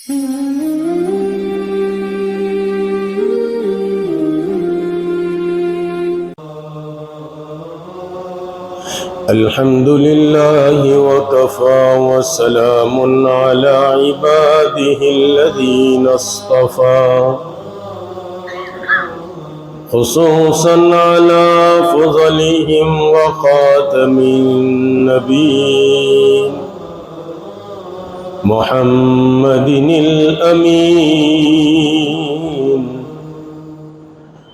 الحمد لله وكفى وسلام على عباده الذين اصطفى خصوصا على فضلهم وخاتم النبيين محمد الأمين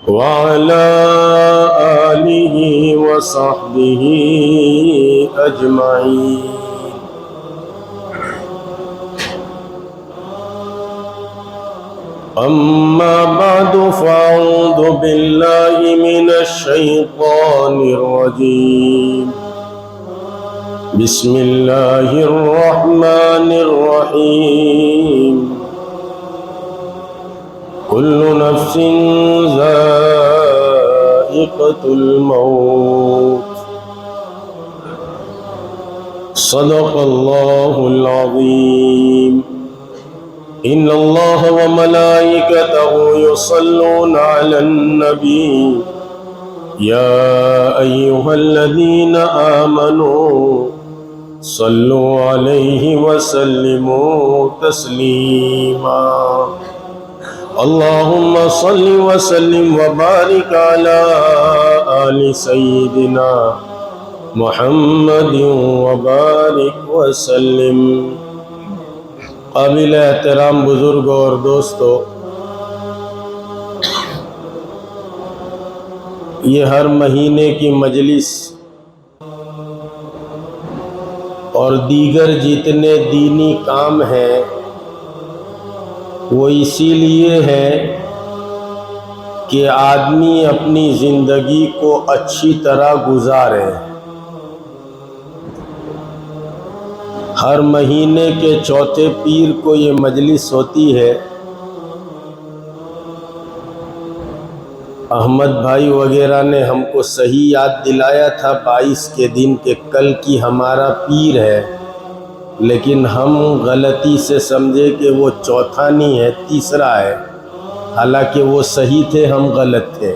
وعلى آله وصحبه أجمعين. أما بعد فأعوذ بالله من الشيطان الرجيم. بسم الله الرحمن الرحيم. كل نفس ذائقة الموت. صدق الله العظيم. إن الله وملائكته يصلون على النبي يا أيها الذين آمنوا صلوا عليه وسلموا تسليما. اللهم صل وسلم وبارك على آل سيدنا محمد وبارك وسلم. قابل احترام بزرگوں اور دوستو، یہ ہر مہینے کی مجلس اور دیگر جتنے دینی کام ہیں وہ اسی لیے ہے کہ آدمی اپنی زندگی کو اچھی طرح گزارے. ہر مہینے کے چوتھے پیر کو یہ مجلس ہوتی ہے. احمد بھائی وغیرہ نے ہم کو صحیح یاد دلایا تھا 22 کے دن کہ کل کی ہمارا پیر ہے، لیکن ہم غلطی سے سمجھے کہ وہ چوتھا نہیں ہے، تیسرا ہے، حالانکہ وہ صحیح تھے، ہم غلط تھے.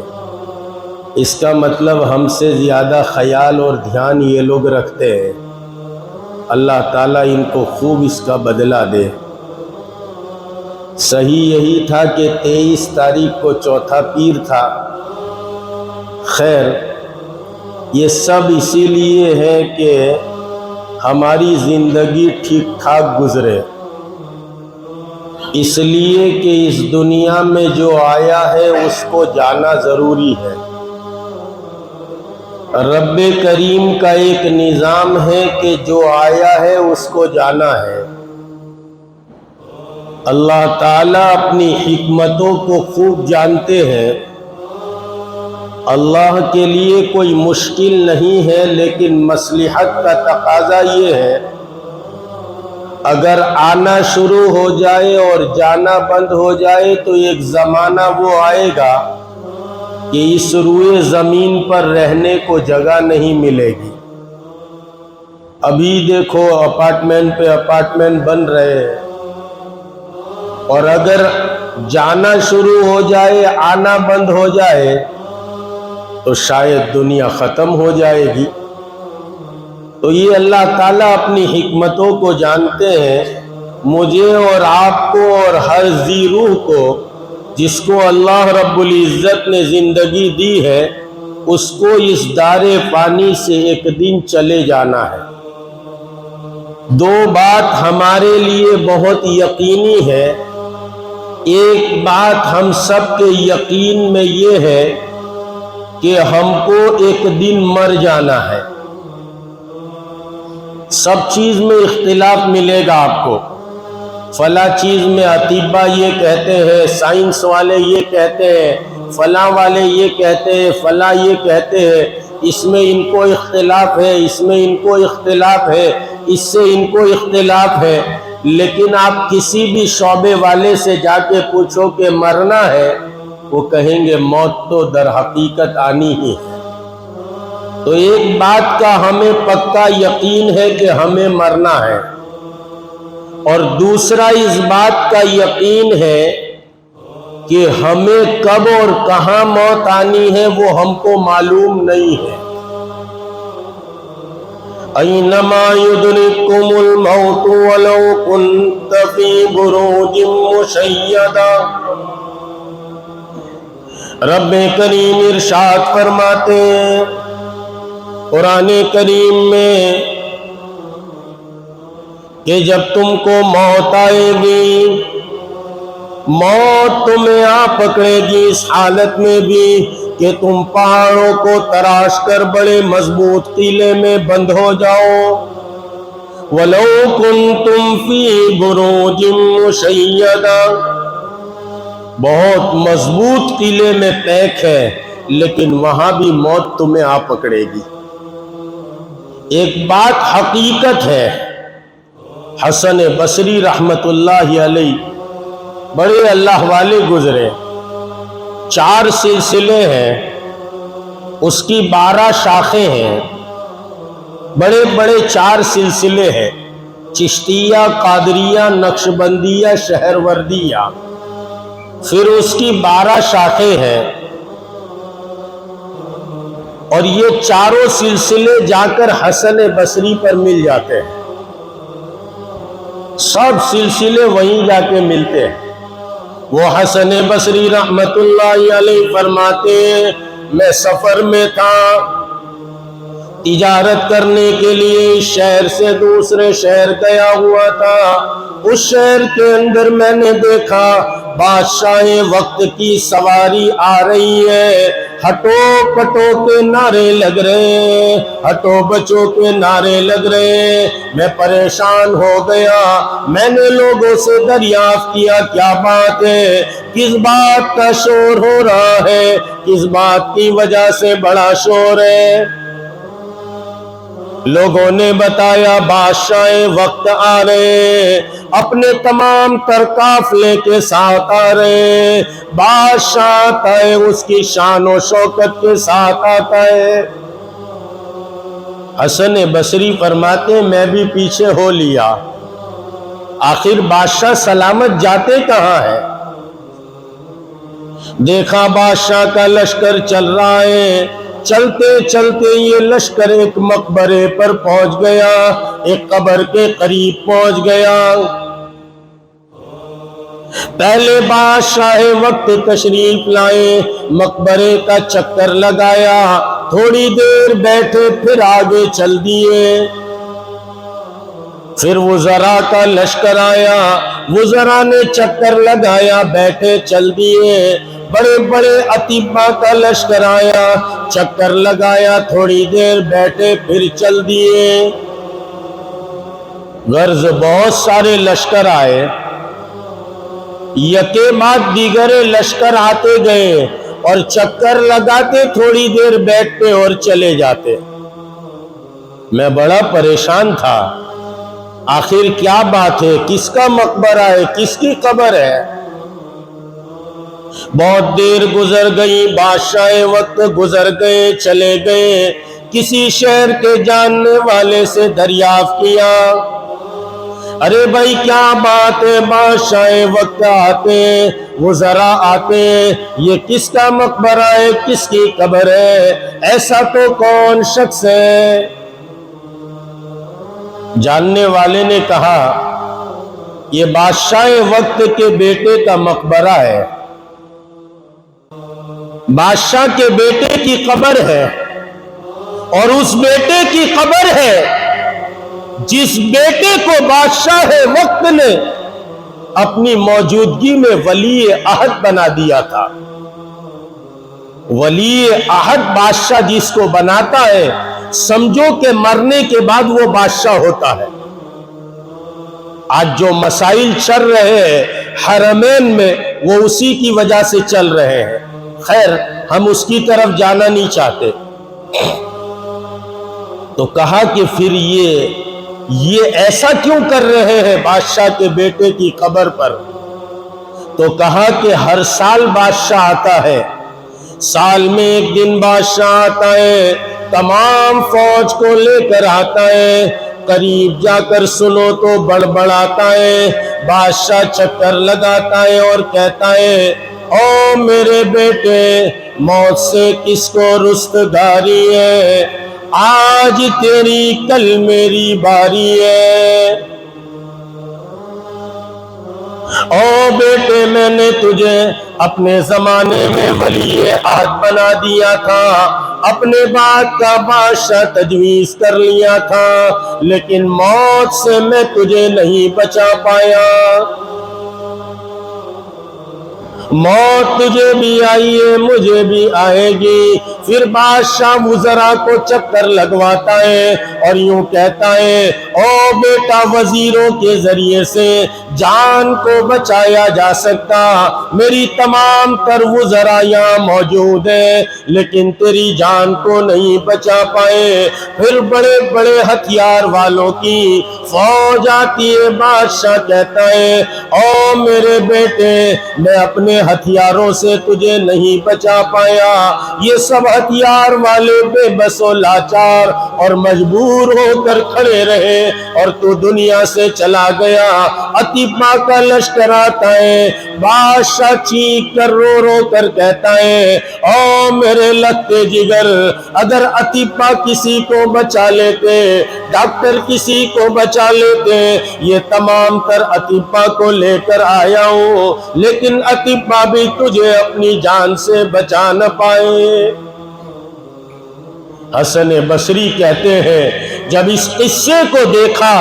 اس کا مطلب ہم سے زیادہ خیال اور دھیان یہ لوگ رکھتے ہیں. اللہ تعالیٰ ان کو خوب اس کا بدلہ دے. صحیح یہی تھا کہ 23 تاریخ کو چوتھا پیر تھا. خیر، یہ سب اسی لیے ہے کہ ہماری زندگی ٹھیک ٹھاک گزرے. اس لیے کہ اس دنیا میں جو آیا ہے اس کو جانا ضروری ہے. رب کریم کا ایک نظام ہے کہ جو آیا ہے اس کو جانا ہے. اللہ تعالیٰ اپنی حکمتوں کو خوب جانتے ہیں. اللہ کے لیے کوئی مشکل نہیں ہے، لیکن مصلحت کا تقاضا یہ ہے اگر آنا شروع ہو جائے اور جانا بند ہو جائے تو ایک زمانہ وہ آئے گا کہ اس روئے زمین پر رہنے کو جگہ نہیں ملے گی. ابھی دیکھو اپارٹمنٹ پہ اپارٹمنٹ بن رہے ہیں، اور اگر جانا شروع ہو جائے، آنا بند ہو جائے تو شاید دنیا ختم ہو جائے گی. تو یہ اللہ تعالیٰ اپنی حکمتوں کو جانتے ہیں. مجھے اور آپ کو اور ہر ذی روح کو جس کو اللہ رب العزت نے زندگی دی ہے اس کو اس دار فانی سے ایک دن چلے جانا ہے. دو بات ہمارے لیے بہت یقینی ہے. ایک بات ہم سب کے یقین میں یہ ہے کہ ہم کو ایک دن مر جانا ہے. سب چیز میں اختلاف ملے گا آپ کو. فلاں چیز میں اطباء یہ کہتے ہیں، سائنس والے یہ کہتے ہیں، فلاں والے یہ کہتے ہیں، فلاں یہ کہتے ہیں، اس میں ان کو اختلاف ہے، اس میں ان کو اختلاف ہے، اس سے ان کو اختلاف ہے. لیکن آپ کسی بھی شعبے والے سے جا کے پوچھو کہ مرنا ہے، وہ کہیں گے موت تو در حقیقت آنی ہی ہے. تو ایک بات کا ہمیں پکا یقین ہے کہ ہمیں مرنا ہے. اور دوسرا اس بات کا یقین ہے کہ ہمیں کب اور کہاں موت آنی ہے وہ ہم کو معلوم نہیں ہے۔ اینما یدرککم الموت ولو کنت فی بروج مشیدہ۔ رب کریم ارشاد فرماتے ہیں قرآن کریم میں کہ جب تم کو موت آئے گی، موت تمہیں آ پکڑے گی اس حالت میں بھی کہ تم پہاڑوں کو تراش کر بڑے مضبوط قلعے میں بند ہو جاؤ۔ وَلَوْ كُنْتُمْ فِي بُرُوجٍ مُشَيَّدَةٍ، بہت مضبوط قلعے میں پیک ہے لیکن وہاں بھی موت تمہیں آ پکڑے گی۔ ایک بات حقیقت ہے، حسن بصری رحمت اللہ علیہ بڑے اللہ والے گزرے، 4 سلسلے ہیں، اس کی 12 شاخیں ہیں، بڑے بڑے 4 سلسلے ہیں، چشتیہ، قادریہ، نقشبندیہ، شہروردیہ، پھر اس کی 12 شاخیں ہیں، اور یہ چاروں سلسلے جا کر حسن بصری پر مل جاتے ہیں، سب سلسلے وہیں جا کے ملتے ہیں۔ وہ حسن بصری رحمت اللہ علیہ فرماتے ہیں میں سفر میں تھا، تجارت کرنے کے لیے اس شہر سے دوسرے شہر گیا ہوا تھا، اس شہر کے اندر میں نے دیکھا بادشاہ وقت کی سواری آ رہی ہے، ہٹو کٹو کے نعرے لگ رہے، ہٹو بچو کے نعرے لگ رہے، میں پریشان ہو گیا، میں نے لوگوں سے دریافت کیا کیا بات ہے، کس بات کا شور ہو رہا ہے، کس بات کی وجہ سے بڑا شور ہے؟ لوگوں نے بتایا بادشاہ وقت آ رہے، اپنے تمام تر قافلے کے ساتھ آ رہے، بادشاہ آتا ہے اس کی شان و شوکت کے ساتھ آتا ہے۔ حسن بصری فرماتے میں بھی پیچھے ہو لیا، آخر بادشاہ سلامت جاتے کہاں ہے؟ دیکھا بادشاہ کا لشکر چل رہا ہے، چلتے چلتے یہ لشکر ایک مقبرے پر پہنچ گیا، ایک قبر کے قریب پہنچ گیا۔ پہلے بادشاہ وقت تشریف لائے، مقبرے کا چکر لگایا، تھوڑی دیر بیٹھے پھر آگے چل دیے۔ پھر وزراء کا لشکر آیا، وزراء نے چکر لگایا، بیٹھے چل دیے۔ بڑے بڑے اطباء کا لشکر آیا، چکر لگایا، تھوڑی دیر بیٹھے پھر چل دیے۔ غرض بہت سارے لشکر آئے، یکے بعد دیگرے لشکر آتے گئے اور چکر لگاتے، تھوڑی دیر بیٹھتے اور چلے جاتے۔ میں بڑا پریشان تھا، آخر کیا بات ہے، کس کا مقبرہ ہے، کس کی قبر ہے؟ بہت دیر گزر گئی، بادشاہ وقت گزر گئے، چلے گئے، کسی شہر کے جاننے والے سے دریافت کیا، ارے بھائی کیا بات ہے، بادشاہ وقت آتے، وزراء آتے، یہ کس کا مقبرہ ہے، کس کی قبر ہے، ایسا تو کون شخص ہے؟ جاننے والے نے کہا یہ بادشاہ وقت کے بیٹے کا مقبرہ ہے، بادشاہ کے بیٹے کی قبر ہے، اور اس بیٹے کی قبر ہے جس بیٹے کو بادشاہ وقت نے اپنی موجودگی میں ولی عہد بنا دیا تھا۔ ولی عہد بادشاہ جس کو بناتا ہے، سمجھو کہ مرنے کے بعد وہ بادشاہ ہوتا ہے۔ آج جو مسائل چل رہے ہیں حرمین میں، وہ اسی کی وجہ سے چل رہے ہیں، خیر ہم اس کی طرف جانا نہیں چاہتے۔ تو کہا کہ پھر یہ ایسا کیوں کر رہے ہیں بادشاہ کے بیٹے کی قبر پر؟ تو کہا کہ ہر سال بادشاہ آتا ہے، سال میں ایک دن بادشاہ آتا ہے، تمام فوج کو لے کر آتا ہے، قریب جا کر سنو تو بڑبڑاتا ہے، بادشاہ چکر لگاتا ہے اور کہتا ہے او میرے بیٹے، موت سے کس کو رستگاری ہے، آج تیری کل میری باری ہے۔ او بیٹے، میں نے تجھے اپنے زمانے میں ولی عہد بنا دیا تھا، اپنے بعد کا بادشاہ تجویز کر لیا تھا، لیکن موت سے میں تجھے نہیں بچا پایا۔ موت تجھے بھی آئی ہے، مجھے بھی آئے گی۔ پھر بادشاہ وزراء کو چکر لگواتا ہے اور یوں کہتا ہے او بیٹا، وزیروں کے ذریعے سے جان کو بچایا جا سکتا، میری تمام تر وزراء یہاں موجود ہیں لیکن تیری جان کو نہیں بچا پائے۔ پھر بڑے بڑے ہتھیار والوں کی فوج آتی ہے، بادشاہ کہتا ہے او میرے بیٹے، میں اپنے ہتھیاروں سے تجھے نہیں بچا پایا، یہ سب ہتھیار والے بے بس و لاچار اور مجبور ہو کر کھڑے رہے اور تو دنیا سے چلا گیا۔ عتیبہ کا لشکر آتا ہے، بادشاہ چیخ کر رو رو کر کہتا ہے او میرے لگتے جگر، اگر عتیبہ کسی کو بچا لیتے، ڈاکٹر کسی کو بچا لیتے، یہ تمام تر عتیبہ کو لے کر آیا ہوں، لیکن عتیبہ بھی تجھے اپنی جان سے بچا نہ پائے۔ حسن بصری کہتے ہیں جب اس قصے کو دیکھا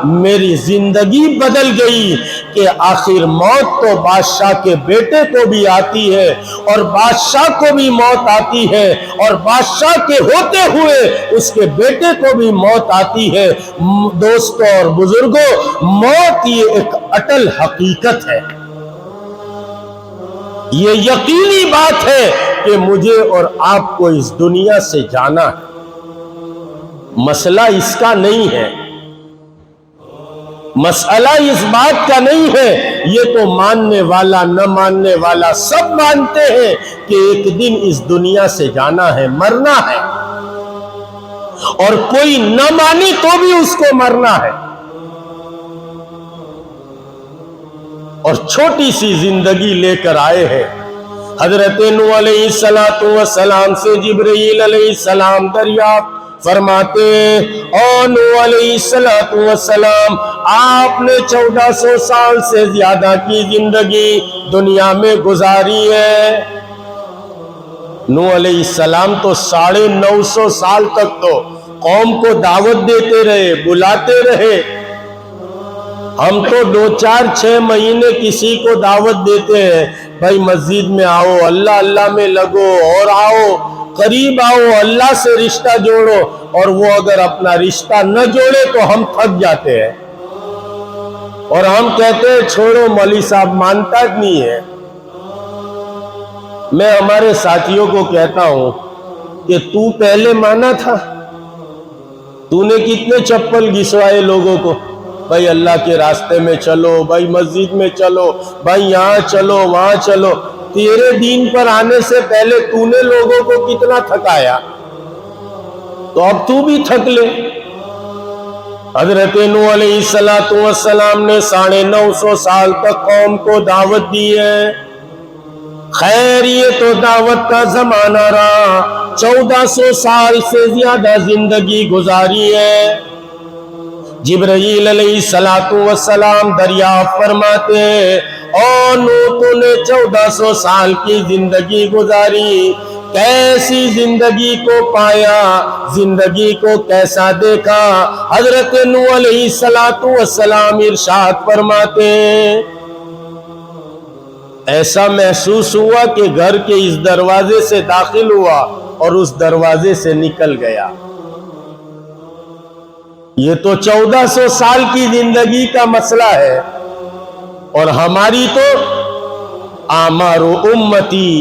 میری زندگی بدل گئی کہ آخر موت تو بادشاہ کے بیٹے کو بھی آتی ہے اور بادشاہ کو بھی موت آتی ہے اور بادشاہ کے ہوتے ہوئے اس کے بیٹے کو بھی موت آتی ہے۔ دوستوں اور بزرگوں، موت یہ ایک اٹل حقیقت ہے، یہ یقینی بات ہے کہ مجھے اور آپ کو اس دنیا سے جانا ہے۔ مسئلہ اس کا نہیں ہے، مسئلہ اس بات کا نہیں ہے، یہ تو ماننے والا نہ ماننے والا سب مانتے ہیں کہ ایک دن اس دنیا سے جانا ہے، مرنا ہے، اور کوئی نہ مانے تو بھی اس کو مرنا ہے۔ اور چھوٹی سی زندگی لے کر آئے ہیں۔ حضرت نوح علیہ السلام سے جبرائیل علیہ السلام دریافت فرماتے او نوح علیہ السلام، آپ نے 1400 سال سے زیادہ کی زندگی دنیا میں گزاری ہے۔ نوح علیہ السلام تو 950 سال تک تو قوم کو دعوت دیتے رہے، بلاتے رہے۔ ہم تو 2-4-6 مہینے کسی کو دعوت دیتے ہیں، بھائی مسجد میں آؤ، اللہ اللہ میں لگو، اور آؤ قریب آؤ، اللہ سے رشتہ جوڑو، اور وہ اگر اپنا رشتہ نہ جوڑے تو ہم تھک جاتے ہیں اور ہم کہتے ہیں چھوڑو مولوی صاحب، مانتا نہیں ہے۔ میں ہمارے ساتھیوں کو کہتا ہوں کہ تو پہلے مانا تھا، تو نے کتنے چپل گھسوائے لوگوں کو، بھائی اللہ کے راستے میں چلو، بھائی مسجد میں چلو، بھائی یہاں چلو وہاں چلو۔ تیرے دین پر آنے سے پہلے تو نے لوگوں کو کتنا تھکایا، تو اب تو بھی تھک لے۔ حضرت نوح علیہ السلام نے 950 سال تک قوم کو دعوت دی ہے۔ خیر یہ تو دعوت کا زمانہ رہا، 1400 سال سے زیادہ زندگی گزاری ہے۔ جبرائیل علیہ السلام دریافت فرماتے ہیں او نوح، تو نے 1400 سال کی زندگی گزاری، کیسی زندگی کو پایا، زندگی کو کیسا دیکھا؟ حضرت نوح علیہ السلام ارشاد فرماتے ہیں ایسا محسوس ہوا کہ گھر کے اس دروازے سے داخل ہوا اور اس دروازے سے نکل گیا۔ یہ تو 1400 سال کی زندگی کا مسئلہ ہے، اور ہماری تو آمار امتی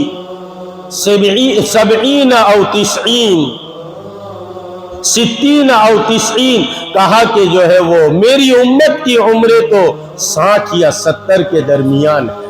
70 او 90، 60 او 90، کہا کہ جو ہے وہ میری امت کی عمریں تو 60 یا 70 کے درمیان ہے۔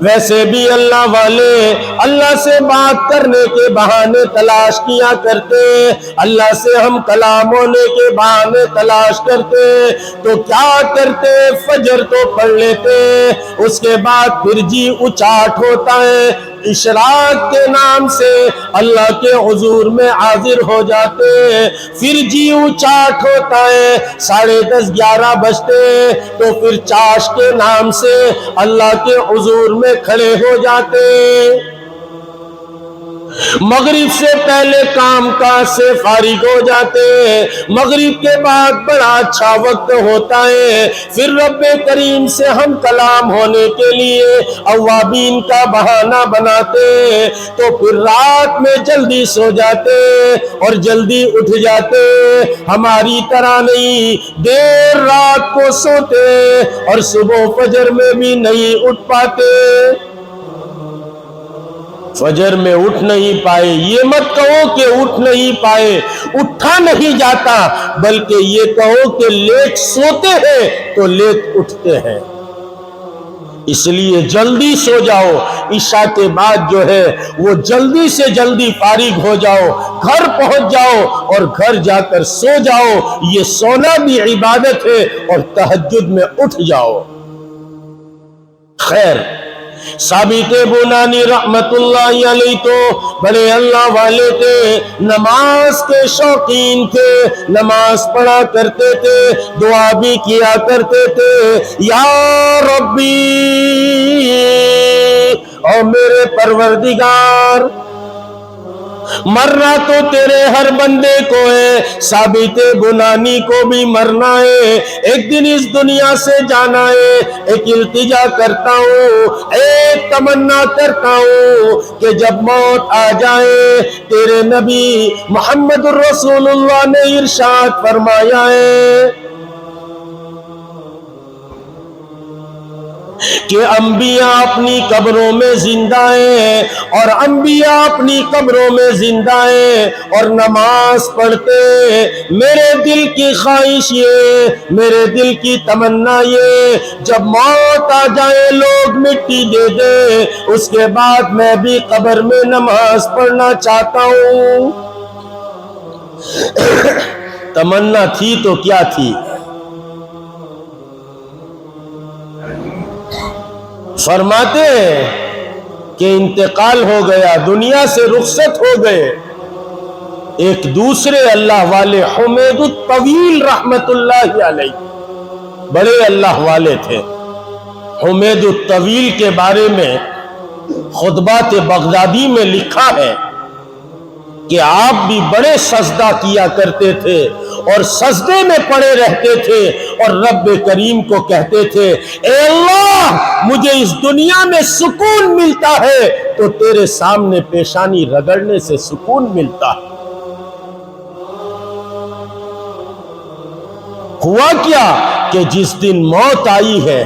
ویسے بھی اللہ والے اللہ سے بات کرنے کے بہانے تلاش کیا کرتے، اللہ سے ہم کلام ہونے کے بہانے تلاش کرتے، تو کیا کرتے؟ فجر تو پڑھ لیتے، اس کے بعد پھر جی اچاٹ ہوتا ہے، اشراق کے نام سے اللہ کے حضور میں حاضر ہو جاتے، پھر جی اچاٹ ہوتا ہے، 10:30 11 بجتے، تو پھر چاش کے نام سے اللہ کے حضور میں کھڑے ہو جاتے، مغرب سے پہلے کام کاج سے فارغ ہو جاتے، مغرب کے بعد بڑا اچھا وقت ہوتا ہے، پھر رب کریم سے ہم کلام ہونے کے لیے اوابین کا بہانہ بناتے، تو پھر رات میں جلدی سو جاتے اور جلدی اٹھ جاتے، ہماری طرح نہیں دیر رات کو سوتے اور صبح فجر میں بھی نہیں اٹھ پاتے، فجر میں اٹھ نہیں پائے، یہ مت کہو کہ اٹھ نہیں پائے، اٹھا نہیں جاتا، بلکہ یہ کہو کہ لیٹ سوتے ہیں تو لیٹ اٹھتے ہیں، اس لیے جلدی سو جاؤ، عشاء کے بعد جو ہے وہ جلدی سے جلدی فارغ ہو جاؤ، گھر پہنچ جاؤ اور گھر جا کر سو جاؤ، یہ سونا بھی عبادت ہے، اور تہجد میں اٹھ جاؤ۔ خیر، ثابت بنانی رحمت اللہ علیہ تو بڑے اللہ والے تھے، نماز کے شوقین تھے، نماز پڑھا کرتے تھے، دعا بھی کیا کرتے تھے، یا ربی، او میرے پروردگار، مرنا تو تیرے ہر بندے کو ہے، ثابت بنانی کو بھی مرنا ہے، ایک دن اس دنیا سے جانا ہے، ایک التجا کرتا ہوں، ایک تمنا کرتا ہوں کہ جب موت آ جائے، تیرے نبی محمد الرسول اللہ نے ارشاد فرمایا ہے کہ انبیاء اپنی قبروں میں زندہ ہیں، اور انبیاء اپنی قبروں میں زندہ ہیں اور نماز پڑھتے ہیں، میرے دل کی خواہش یہ، میرے دل کی تمنا یہ، جب موت آ جائے لوگ مٹی دے دیں، اس کے بعد میں بھی قبر میں نماز پڑھنا چاہتا ہوں۔ تمنا تھی تو کیا تھی؟ فرماتے ہیں کہ انتقال ہو گیا، دنیا سے رخصت ہو گئے، ایک دوسرے اللہ والے حمید الطویل رحمت اللہ علیہ، بڑے اللہ والے تھے، حمید الطویل کے بارے میں خطبات بغدادی میں لکھا ہے کہ آپ بھی بڑے سجدہ کیا کرتے تھے اور سجدے میں پڑے رہتے تھے اور رب کریم کو کہتے تھے، اے اللہ، مجھے اس دنیا میں سکون ملتا ہے تو تیرے سامنے پیشانی رگڑنے سے سکون ملتا ہے۔ ہوا کیا کہ جس دن موت آئی ہے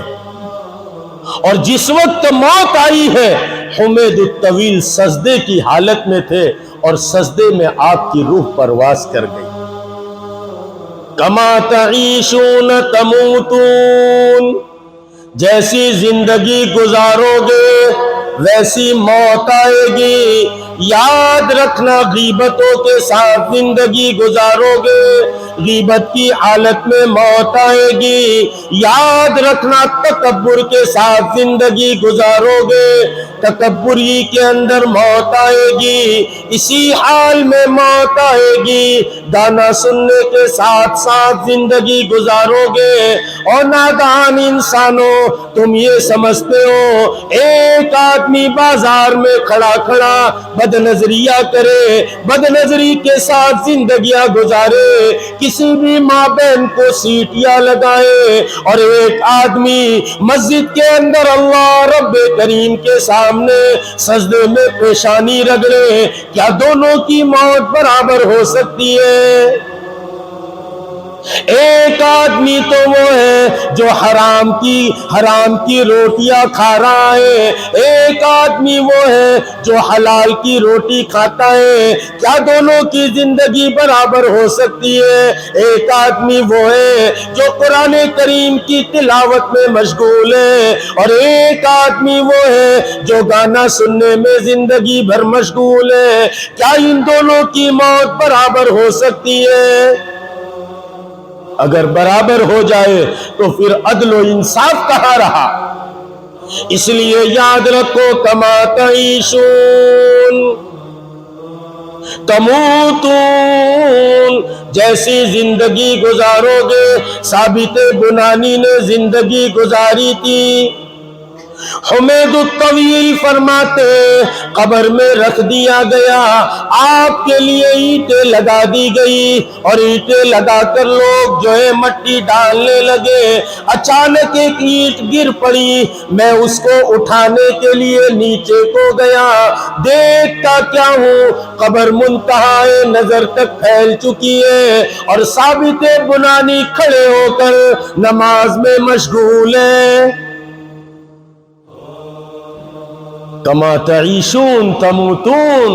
اور جس وقت موت آئی ہے، حمید الطویل سجدے کی حالت میں تھے اور سجدے میں آپ کی روح پرواز کر گئی۔ کما تعیشون تموتون، جیسی زندگی گزارو گے ویسی موت آئے گی، یاد رکھنا غیبتوں کے ساتھ زندگی گزارو گے، غیبت کی حالت میں موت آئے گی، یاد رکھنا تکبر کے ساتھ زندگی گزارو گے، تکبری کے اندر موت آئے گی، اسی حال میں موت آئے گی، گانا سننے کے ساتھ ساتھ زندگی گزارو گے، اور نادان انسانوں، تم یہ سمجھتے ہو ایک آدمی بازار میں کھڑا کھڑا بد نظریہ کرے، بد نظری کے ساتھ زندگیاں گزارے، کسی بھی ماں بہن کو سیٹیاں لگائے، اور ایک آدمی مسجد کے اندر اللہ رب کریم کے سامنے سجدے میں پیشانی رگڑے، کیا دونوں کی موت برابر ہو سکتی ہے؟ ایک آدمی تو وہ ہے جو حرام کی روٹیاں کھا رہا ہے، ایک آدمی وہ ہے جو حلال کی روٹی کھاتا ہے۔ کیا دونوں کی زندگی برابر ہو سکتی ہے؟ ایک آدمی وہ ہے جو قرآن کریم کی تلاوت میں مشغول ہے، اور ایک آدمی وہ ہے جو گانا سننے میں زندگی بھر مشغول ہے۔ کیا ان دونوں کی موت برابر ہو سکتی ہے؟ اگر برابر ہو جائے تو پھر عدل و انصاف کہاں رہا؟ اس لیے یاد رکھو، کما تعیشون تموتون، جیسی زندگی گزارو گے۔ ثابت بنانی نے زندگی گزاری تھی۔ حمید الطویل فرماتے قبر میں رکھ دیا گیا، آپ کے لیے اینٹیں لگا دی گئی، اور اینٹیں لگا کر لوگ جو ہے مٹی ڈالنے لگے۔ اچانک ایک اینٹ گر پڑی، میں اس کو اٹھانے کے لیے نیچے کو گیا، دیکھتا کیا ہوں، قبر منتہائے نظر تک پھیل چکی ہے، اور ثابت بنانی کھڑے ہو کر نماز میں مشغول ہے۔ کما تعیشون تموتون،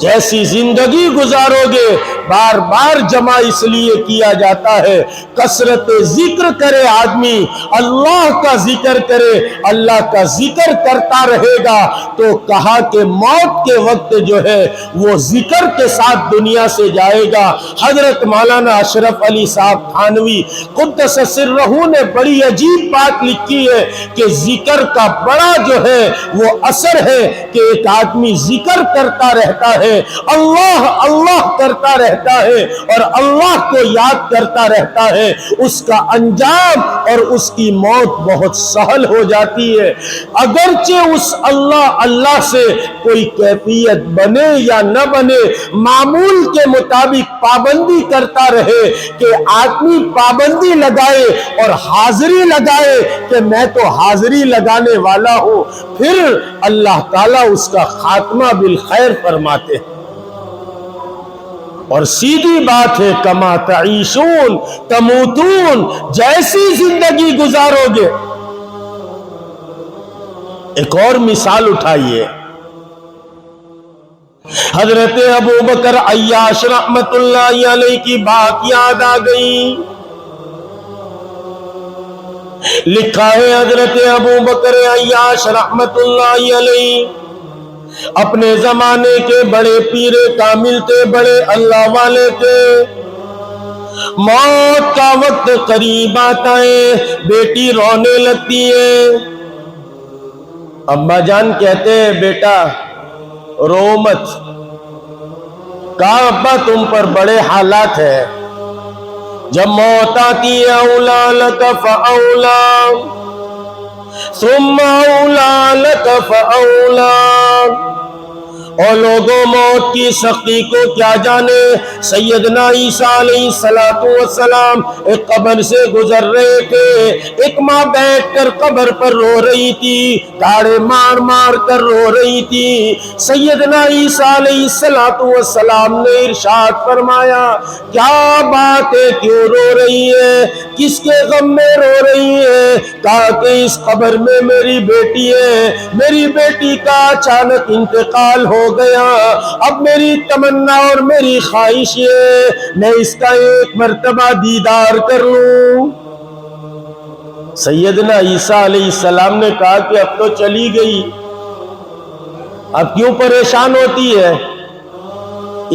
جیسی زندگی گزارو گے۔ بار بار جمع اس لیے کیا جاتا ہے، کثرت ذکر کرے آدمی، اللہ کا ذکر کرے، اللہ کا ذکر کرتا رہے گا تو کہا کہ موت کے وقت جو ہے وہ ذکر کے ساتھ دنیا سے جائے گا۔ حضرت مولانا اشرف علی صاحب تھانوی قدس سرہ نے بڑی عجیب بات لکھی ہے کہ ذکر کا بڑا جو ہے وہ اثر ہے کہ ایک آدمی ذکر کرتا رہتا ہے، اللہ اللہ کرتا رہتا ہے اور اللہ کو یاد کرتا رہتا ہے، اس کا انجام اور اس کی موت بہت سہل ہو جاتی ہے۔ اگرچہ اس اللہ سے کوئی کیفیت بنے یا نہ بنے، معمول کے مطابق پابندی کرتا رہے، کہ آدمی پابندی لگائے اور حاضری لگائے کہ میں تو حاضری لگانے والا ہوں، پھر اللہ تعالیٰ اس کا خاتمہ بالخیر فرماتے ہیں۔ اور سیدھی بات ہے، کما تعیشون تموتون، جیسی زندگی گزارو گے۔ ایک اور مثال اٹھائیے، حضرت ابو بکر عیاش رحمت اللہ علیہ کی بات یاد آ گئی۔ لکھا ہے حضرت ابو بکر عیاش رحمت اللہ علیہ اپنے زمانے کے بڑے پیر کامل تھے، بڑے اللہ والے تھے۔ موت کا وقت قریب آتا ہے، بیٹی رونے لگتی ہے، ابا جان کہتے ہیں بیٹا رو مت، کہا ابا تم پر بڑے حالات ہیں، جب موت آتی ہے اولا لک فاولا ثم اولا لک فاولا، اور لوگوں موت کی سختی کو کیا جانے۔ سیدنا عیسیٰ علیہ السلام ایک قبر سے گزر رہے تھے، ایک ماں بیٹھ کر قبر پر رو رہی تھی، تاڑے مار مار کر رو رہی تھی۔ سیدنا عیسیٰ علیہ السلام نے ارشاد فرمایا کیا بات ہے، کیوں رو رہی ہے، کس کے غم میں رو رہی ہے؟ کہا کہ اس قبر میں میری بیٹی ہے، میری بیٹی کا اچانک انتقال ہو گیا، اب میری تمنا اور میری خواہش ہے میں اس کا ایک مرتبہ دیدار کر لوں۔ سیدنا عیسیٰ علیہ السلام نے کہا کہ اب تو چلی گئی، اب کیوں پریشان ہوتی ہے؟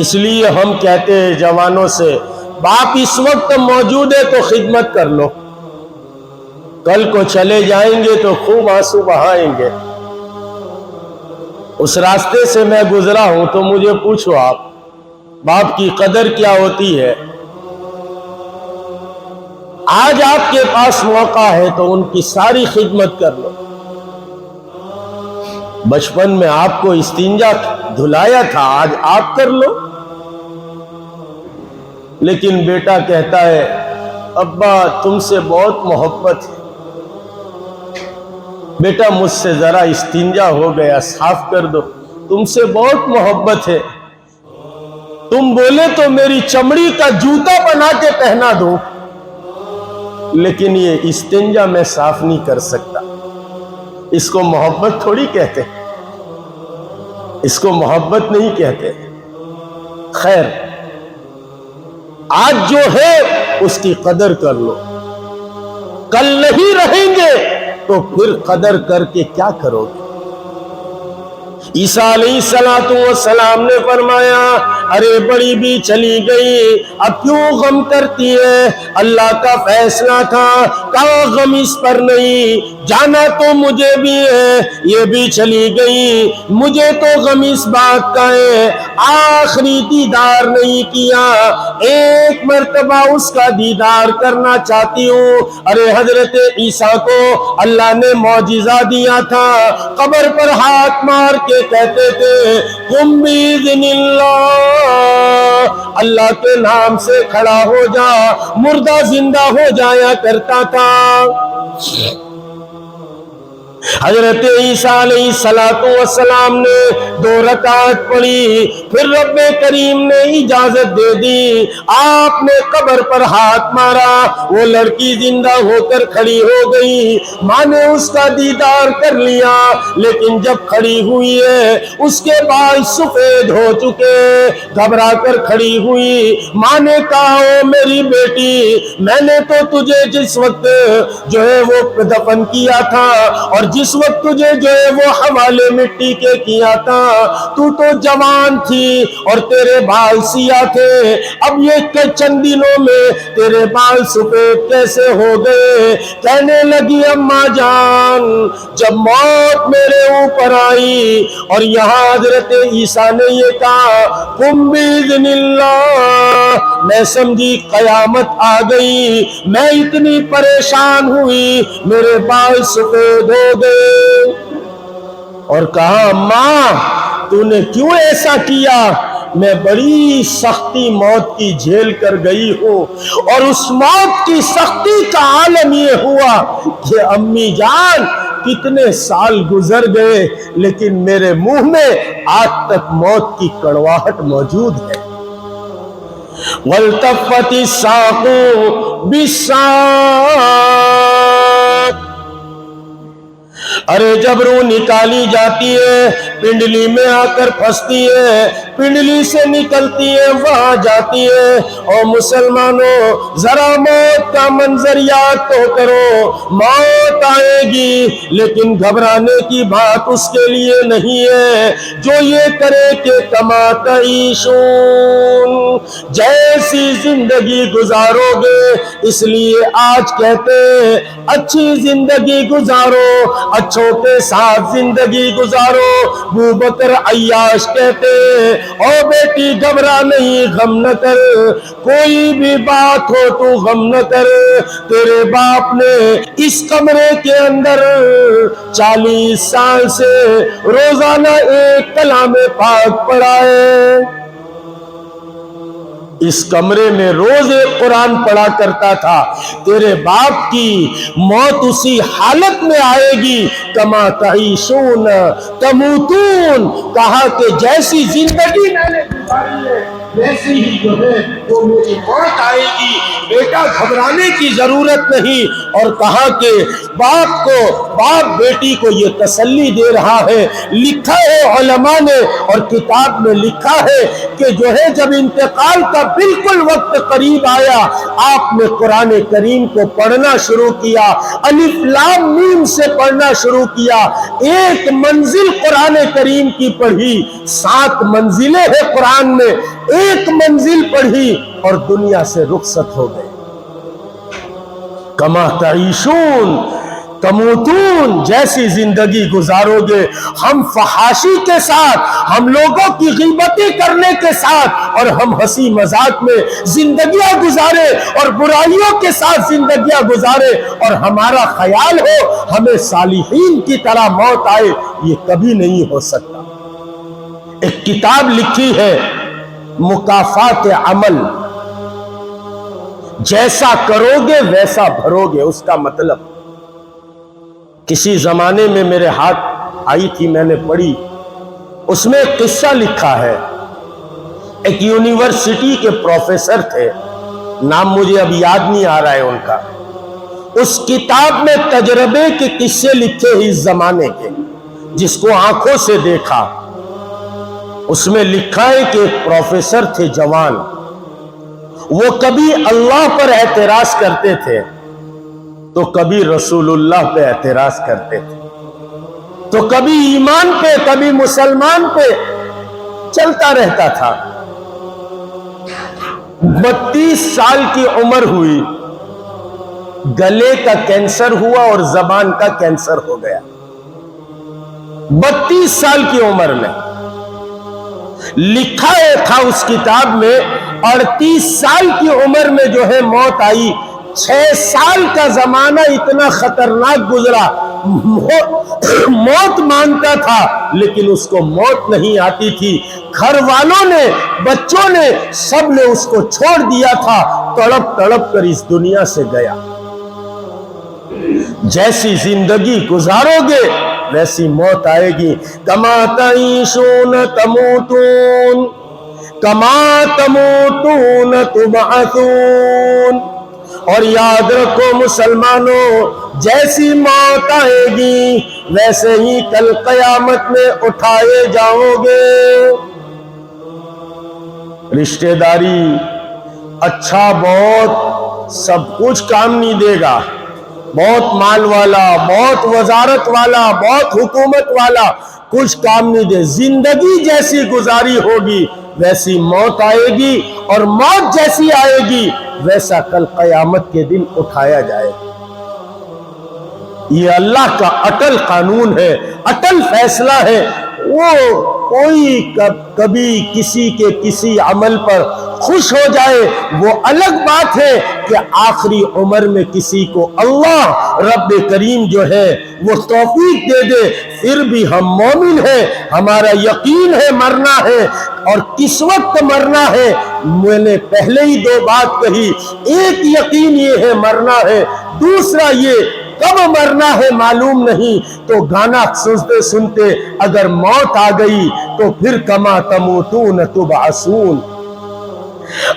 اس لیے ہم کہتے ہیں جوانوں سے، باپ اس وقت موجود ہے تو خدمت کر لو، کل کو چلے جائیں گے تو خوب آنسو بہائیں گے۔ اس راستے سے میں گزرا ہوں تو مجھے پوچھو آپ، باپ کی قدر کیا ہوتی ہے؟ آج آپ کے پاس موقع ہے تو ان کی ساری خدمت کر لو۔ بچپن میں آپ کو استنجا دھلایا تھا، آج آپ کر لو۔ لیکن بیٹا کہتا ہے ابا تم سے بہت محبت ہے، بیٹا مجھ سے ذرا استنجا ہو گیا، صاف کر دو، تم سے بہت محبت ہے، تم بولے تو میری چمڑی کا جوتا بنا کے پہنا دو۔ لیکن یہ استنجا میں صاف نہیں کر سکتا، اس کو محبت تھوڑی کہتے، اس کو محبت نہیں کہتے۔ خیر، آج جو ہے اس کی قدر کر لو، کل نہیں رہیں گے تو پھر قدر کر کے کیا کرو گے؟ عیسیٰ علیہ السلام نے فرمایا، ارے بڑی بھی چلی گئی، اب کیوں غم کرتی ہے؟ اللہ کا فیصلہ تھا، کہا غم اس پر نہیں، جانا تو مجھے بھی ہے، یہ بھی چلی گئی، مجھے تو غم اس بات کا ہے، آخری دیدار نہیں کیا، ایک مرتبہ اس کا دیدار کرنا چاہتی ہوں۔ ارے حضرت عیسیٰ کو اللہ نے معجزہ دیا تھا، قبر پر ہاتھ مار کے کہتے تھے قم بإذن اللہ، اللہ کے نام سے کھڑا ہو جا، مردہ زندہ ہو جایا کرتا تھا۔ حضرت عیسیٰ علیہ السلام نے 2 رکعت پڑھی، پھر رب کریم نے اجازت دے دی، آپ نے قبر پر ہاتھ مارا، وہ لڑکی زندہ ہو کر کھڑی ہو گئی، ماں نے اس کا دیدار کر لیا، لیکن جب کھڑی ہوئی ہے اس کے بال سفید ہو چکے، گھبرا کر کھڑی ہوئی، ماں نے کہا او میری بیٹی، میں نے تو تجھے جس وقت جو ہے وہ دفن کیا تھا اور جس وقت تجھے جو ہے وہ حوالے مٹی کے کیا تھا، تو جوان تھی اور تیرے بال سیاہ تھے، اب یہ چند دنوں میں تیرے بال سفید کیسے ہو گئے؟ کہنے لگی اماں جان، جب موت میرے اوپر آئی اور یہاں حضرت عیسیٰ نے یہ کہا قم بإذن اللہ، میں سمجھی قیامت آ گئی، میں اتنی پریشان ہوئی، میرے بال سفید ہو گئے، اور کہا ماں تو نے کیوں ایسا کیا؟ میں بڑی سختی موت کی جھیل کر گئی ہوں، اور اس موت کی سختی کا عالم یہ ہوا کہ امی جان کتنے سال گزر گئے لیکن میرے منہ میں آج تک موت کی کڑواہٹ موجود ہے۔ وَالْتَفَّتِ السَّاقُ بِالسَّاقِ، ارے جب روح نکالی جاتی ہے پنڈلی میں آ کر پھنستی ہے، پنڈلی سے نکلتی ہے وہاں جاتی ہے۔ اور مسلمانوں ذرا موت کا منظر یاد تو کرو، موت آئے گی لیکن گھبرانے کی بات اس کے لیے نہیں ہے، جو یہ کرے کہ کما تعیشون، جیسی زندگی گزارو گے، اس لیے آج کہتے ہیں اچھی زندگی گزارو، اچھوں کے ساتھ زندگی گزارو۔ ابو بکر عیاش کہتے ہیں او بیٹی گھبرا نہیں، غم نہ کر، کوئی بھی بات ہو تو غم نہ کر، تیرے باپ نے اس کمرے کے اندر 40 سال سے روزانہ ایک کلام پاک پڑھا ہے، اس کمرے میں روز ایک قرآن پڑھا کرتا تھا، تیرے باپ کی موت اسی حالت میں آئے گی، کما تعیشون تموتون، کہا کہ جیسی زندگی میں نے گزاری ہے ویسی ہی جو ہے وہ میری موت آئے گی، بیٹا گھبرانے کی ضرورت نہیں۔ اور کہا کہ باپ بیٹی کو یہ تسلی دے رہا ہے، لکھا ہے علماء نے اور کتاب میں لکھا ہے کہ جو ہے جب انتقال کا بالکل وقت قریب آیا، آپ نے قرآن کریم کو پڑھنا شروع کیا، الف لام میم سے پڑھنا شروع کیا، ایک منزل قرآن کریم کی پڑھی، 7 منزلیں ہیں قرآن میں، ایک منزل پڑھی اور دنیا سے رخصت ہو گئے۔ کما تعیشون تموتون، جیسی زندگی گزارو گے، ہم فحاشی کے ساتھ، ہم لوگوں کی غیبتیں کرنے کے ساتھ اور ہم ہنسی مذاق میں زندگیاں گزارے اور برائیوں کے ساتھ زندگیاں گزارے اور ہمارا خیال ہو ہمیں صالحین کی طرح موت آئے، یہ کبھی نہیں ہو سکتا۔ ایک کتاب لکھی ہے مکافات عمل، جیسا کرو گے ویسا بھرو گے، اس کا مطلب کسی زمانے میں میرے ہاتھ آئی تھی، میں نے پڑھی، اس میں ایک قصہ لکھا ہے، ایک یونیورسٹی کے پروفیسر تھے، نام مجھے اب یاد نہیں آ رہا ہے ان کا، اس کتاب میں تجربے کے قصے لکھے ہی اس زمانے کے، جس کو آنکھوں سے دیکھا، اس میں لکھا ہے کہ ایک پروفیسر تھے جوان، وہ کبھی اللہ پر اعتراض کرتے تھے تو کبھی رسول اللہ پہ اعتراض کرتے تھے، تو کبھی ایمان پہ کبھی مسلمان پہ چلتا رہتا تھا۔ 32 سال کی عمر ہوئی، گلے کا کینسر ہوا اور زبان کا کینسر ہو گیا۔ 32 سال کی عمر میں لکھا تھا اس کتاب میں، 38 سال کی عمر میں جو ہے موت آئی۔ 6 سال کا زمانہ اتنا خطرناک گزرا، موت مانتا تھا لیکن اس کو موت نہیں آتی تھی۔ گھر والوں نے، بچوں نے، سب نے اس کو چھوڑ دیا تھا، تڑپ تڑپ کر اس دنیا سے گیا۔ جیسی زندگی گزارو گے ویسی موت آئے گی۔ کما تعیشون تموتون کما تموتون تبعثون۔ اور یاد رکھو مسلمانوں، جیسی موت آئے گی ویسے ہی کل قیامت میں اٹھائے جاؤ گے۔ رشتہ داری اچھا بہت سب کچھ کام نہیں دے گا، بہت مال والا، بہت وزارت والا، بہت حکومت والا کچھ کام نہیں دے۔ زندگی جیسی گزاری ہوگی ویسی موت آئے گی، اور موت جیسی آئے گی ویسا کل قیامت کے دن اٹھایا جائے گا۔ یہ اللہ کا اٹل قانون ہے، اٹل فیصلہ ہے۔ وہ کوئی کبھی کسی کے کسی عمل پر خوش ہو جائے وہ الگ بات ہے، کہ آخری عمر میں کسی کو اللہ رب کریم جو ہے وہ توفیق دے دے، پھر بھی ہم مومن ہیں، ہمارا یقین ہے مرنا ہے، اور کس وقت مرنا ہے میں نے پہلے ہی 2 بات کہی۔ ایک یقین یہ ہے مرنا ہے، دوسرا یہ کب مرنا ہے معلوم نہیں۔ تو گانا سنتے سنتے اگر موت آ گئی تو پھر کما تموتون تبعثون۔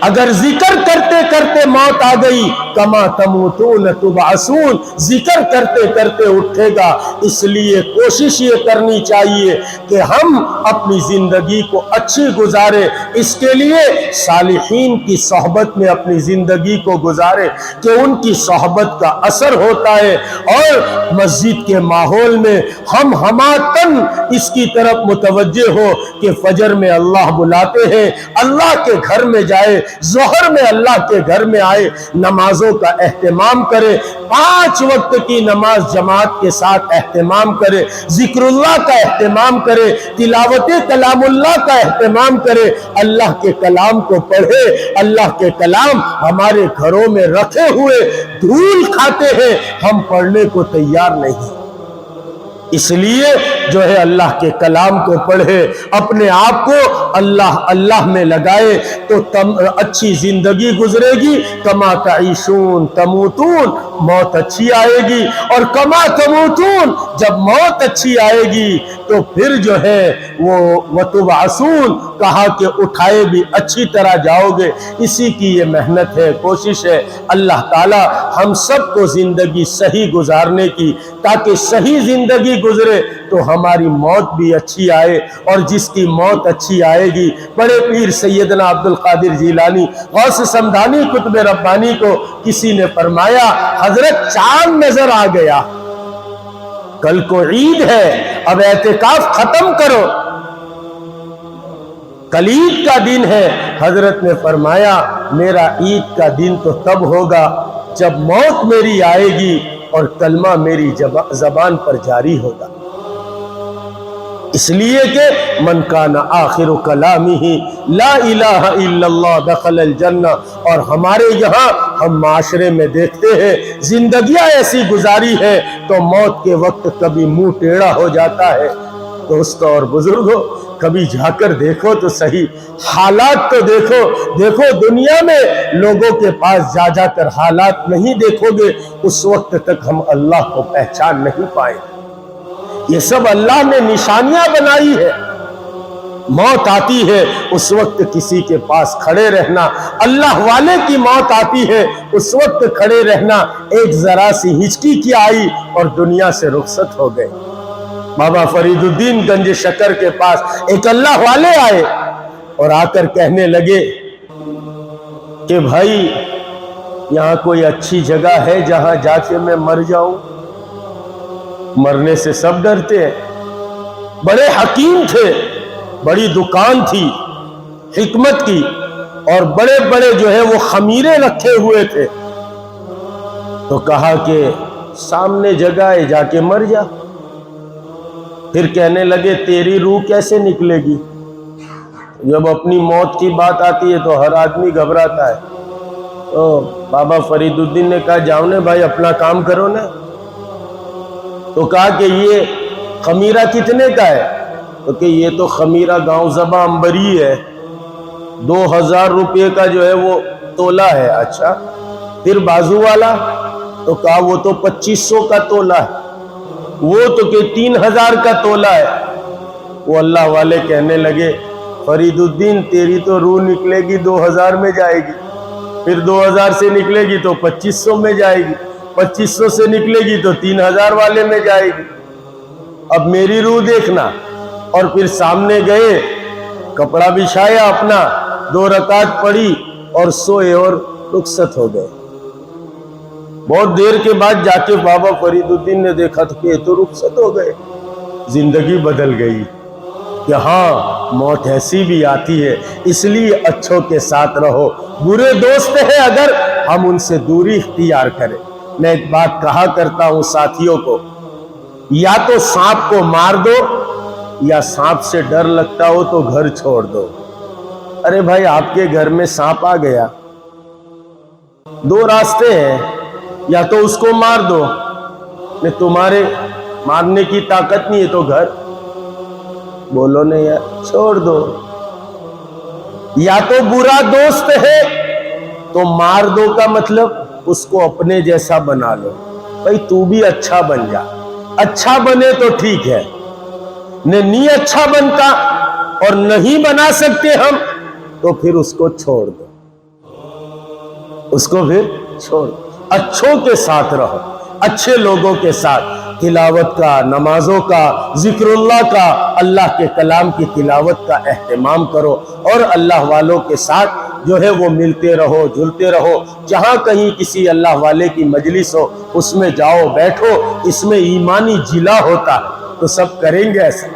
اگر ذکر کرتے کرتے موت آ گئی کما تموتون تبعثون، ذکر کرتے کرتے اٹھے گا۔ اس لیے کوشش یہ کرنی چاہیے کہ ہم اپنی زندگی کو اچھی گزارے، اس کے لیے صالحین کی صحبت میں اپنی زندگی کو گزارے کہ ان کی صحبت کا اثر ہوتا ہے، اور مسجد کے ماحول میں ہم ہماتن اس کی طرف متوجہ ہو کہ فجر میں اللہ بلاتے ہیں، اللہ کے گھر میں جائے، ظہر میں اللہ کے گھر میں آئے، نمازوں کا اہتمام کرے، 5 وقت کی نماز جماعت کے ساتھ اہتمام کرے، ذکر اللہ کا اہتمام کرے، تلاوت کلام اللہ کا اہتمام کرے، اللہ کے کلام کو پڑھے۔ اللہ کے کلام ہمارے گھروں میں رکھے ہوئے دھول کھاتے ہیں، ہم پڑھنے کو تیار نہیں۔ اس لیے جو ہے اللہ کے کلام کو پڑھے، اپنے آپ کو اللہ اللہ میں لگائے تو اچھی زندگی گزرے گی۔ کما تعیشون تموتون، موت اچھی آئے گی، اور کما تموتون، جب موت اچھی آئے گی تو پھر جو ہے وہ وتبعثون، کہا کہ اٹھائے بھی اچھی طرح جاؤ گے۔ اسی کی یہ محنت ہے، کوشش ہے۔ اللہ تعالی ہم سب کو زندگی صحیح گزارنے کی، تاکہ صحیح زندگی گزرے تو ہماری موت بھی اچھی آئے، اور جس کی موت اچھی آئے گی، بڑے پیر سیدنا عبد القادر جیلانی غوث سمدانی قطب ربانی کو کسی نے فرمایا، حضرت چاند نظر آ گیا، کل کو عید ہے، اب اعتکاف ختم کرو، کل عید کا دن ہے۔ حضرت نے فرمایا میرا عید کا دن تو تب ہوگا جب موت میری آئے گی اور کلمہ میری زبان پر جاری ہوگا۔ اس لیے کہ من کان آخر کلامہ لا الہ الا اللہ دخل الجنہ، اور ہمارے یہاں ہم معاشرے میں دیکھتے ہیں زندگیاں ایسی گزاری ہے تو موت کے وقت کبھی منہ ٹیڑھا ہو جاتا ہے۔ دوستو اور بزرگوں، کبھی جا کر دیکھو تو صحیح، حالات تو دیکھو دنیا میں لوگوں کے پاس جا کر حالات نہیں دیکھو گے، اس وقت تک ہم اللہ کو پہچان نہیں پائیں۔ یہ سب اللہ نے نشانیاں بنائی ہے، موت آتی ہے اس وقت کسی کے پاس کھڑے رہنا، اللہ والے کی موت آتی ہے اس وقت کھڑے رہنا۔ ایک ذرا سی ہچکی کی آئی اور دنیا سے رخصت ہو گئے۔ بابا فرید الدین گنج شکر کے پاس ایک اللہ والے آئے اور آ کر کہنے لگے کہ بھائی یہاں کوئی اچھی جگہ ہے جہاں جا کے میں مر جاؤں؟ مرنے سے سب ڈرتے ہیں، بڑے حکیم تھے، بڑی دکان تھی حکمت کی، اور بڑے بڑے جو ہے وہ خمیرے رکھے ہوئے تھے۔ تو کہا کہ سامنے جگہ ہے، جا کے مر جا۔ پھر کہنے لگے تیری روح کیسے نکلے گی؟ جب اپنی موت کی بات آتی ہے تو ہر آدمی گھبراتا ہے۔ تو بابا فرید الدین نے کہا جاؤ بھائی اپنا کام کرو نا۔ تو کہا کہ یہ خمیرہ کتنے کا ہے؟ تو کہ یہ تو خمیرہ گاؤں زباں امبری ہے، 2000 روپے کا جو ہے وہ تولہ ہے۔ اچھا پھر بازو والا؟ تو کہا وہ تو 2500 کا تولہ ہے۔ وہ تو کہ 3000 کا تولہ ہے۔ وہ اللہ والے کہنے لگے فرید الدین تیری تو روح نکلے گی 2000 میں جائے گی، پھر 2000 سے نکلے گی تو 2500 میں جائے گی، 2500 سے نکلے گی تو 3000 والے میں جائے گی۔ اب میری روح دیکھنا۔ اور پھر سامنے گئے، کپڑا بچھایا اپنا، 2 رکعت پڑھی اور سوئے اور رخصت ہو گئے۔ بہت دیر کے بعد جا کے بابا فرید الدین نے دیکھا تو کہ تو رخصت ہو گئے۔ زندگی بدل گئی کہ ہاں موت ایسی بھی آتی ہے، اس لیے اچھوں کے ساتھ رہو، برے دوست ہیں اگر ہم ان سے دوری اختیار کریں۔ میں ایک بات کہا کرتا ہوں ساتھیوں کو، یا تو سانپ کو مار دو یا سانپ سے ڈر لگتا ہو تو گھر چھوڑ دو۔ ارے بھائی آپ کے گھر میں سانپ آ گیا، 2 راستے ہیں، یا تو اس کو مار دو، نہیں تمہارے مارنے کی طاقت نہیں ہے تو گھر بولو نہیں یار چھوڑ دو۔ یا تو برا دوست ہے تو مار دو کا مطلب اس کو اپنے جیسا بنا لو، بھائی تو بھی اچھا بن جا، اچھا بنے تو ٹھیک ہے، نہیں اچھا بنتا اور نہیں بنا سکتے ہم تو پھر اس کو چھوڑ دو، اس کو پھر چھوڑ دو۔ اچھوں کے ساتھ رہو، اچھے لوگوں کے ساتھ، تلاوت کا، نمازوں کا، ذکر اللہ کا، اللہ کے کلام کی تلاوت کا اہتمام کرو، اور اللہ والوں کے ساتھ جو ہے وہ ملتے رہو، جلتے رہو۔ جہاں کہیں کسی اللہ والے کی مجلس ہو اس میں جاؤ بیٹھو، اس میں ایمانی جلا ہوتا ہے، تو سب کریں گے ایسا۔